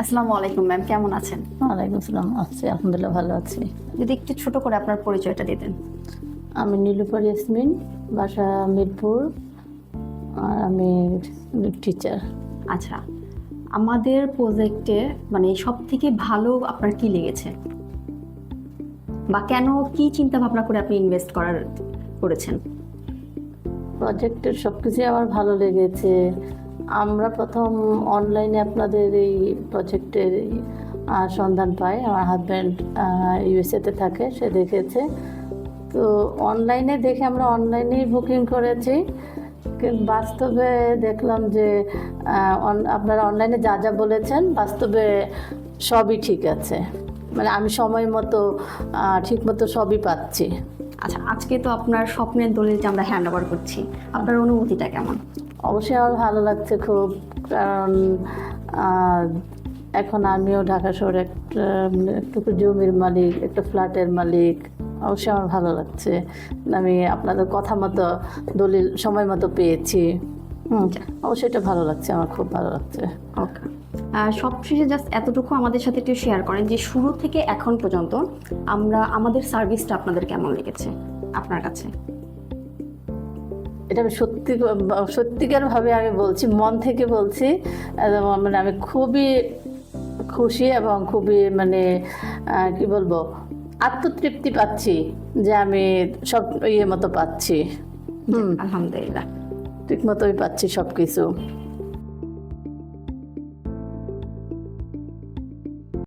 আসসালামু আলাইকুম ম্যাম, কেমন আছেন? ওয়ালাইকুম আসসালাম, আছি আলহামদুলিল্লাহ, ভালো আছি। যদি একটু ছোট করে আপনার পরিচয়টা দিতেন। আমি নীলুফার ইয়াসমিন, বাসা মিরপুর, আর আমি টিচার। আচ্ছা, আমাদের প্রজেক্টে মানে সব থেকে ভালো আপনার কি লেগেছে, বা কেন, কি চিন্তা ভাবনা করে আপনি ইনভেস্ট করেছেন? প্রজেক্টের সব কিছুই আমার ভালো লেগেছে। আমরা প্রথম অনলাইনে আপনাদের এই প্রজেক্টের সন্ধান পাই। আমার হাজব্যান্ড ইউএসএতে থাকে, সে দেখেছে। তো অনলাইনে দেখে আমরা অনলাইনেই বুকিং করেছি, কিন্তু বাস্তবে দেখলাম যে আপনারা অনলাইনে যা যা বলেছেন বাস্তবে সবই ঠিক আছে। মানে আমি সময় মতো ঠিক মতো সবই পাচ্ছি। আচ্ছা, আজকে তো আপনার স্বপ্নের দলিলটা আমরা হ্যান্ড ওভার করছি, আপনার অনুভূতিটা কেমন? অবশ্যই আমার ভালো লাগছে খুব, কারণ এখন আমিও ঢাকা শহরে একটু জমির মালিক, একটা ফ্ল্যাটের মালিক। অবশ্যই আমার ভালো লাগছে, আমি আপনাদের কথা মতো দলিল সময় মতো পেয়েছি। অবশ্যই এটা ভালো লাগছে, আমার খুব ভালো লাগছে। ওকে, সবশেষে জাস্ট এতটুকু আমাদের সাথে একটু শেয়ার করেন যে শুরু থেকে এখন পর্যন্ত আমাদের সার্ভিসটা আপনাদের কেমন লেগেছে আপনার কাছে? এটা আমি সত্যিকারভাবে আমি বলছি, মন থেকে বলছি। মানে আমি খুবই খুশি এবং খুবই মানে কি বলবো, আত্মতৃপ্তি পাচ্ছি যে আমি সব মতো পাচ্ছি। আলহামদুলিল্লাহ। ঠিক মতোই পাচ্ছি সব কিছু।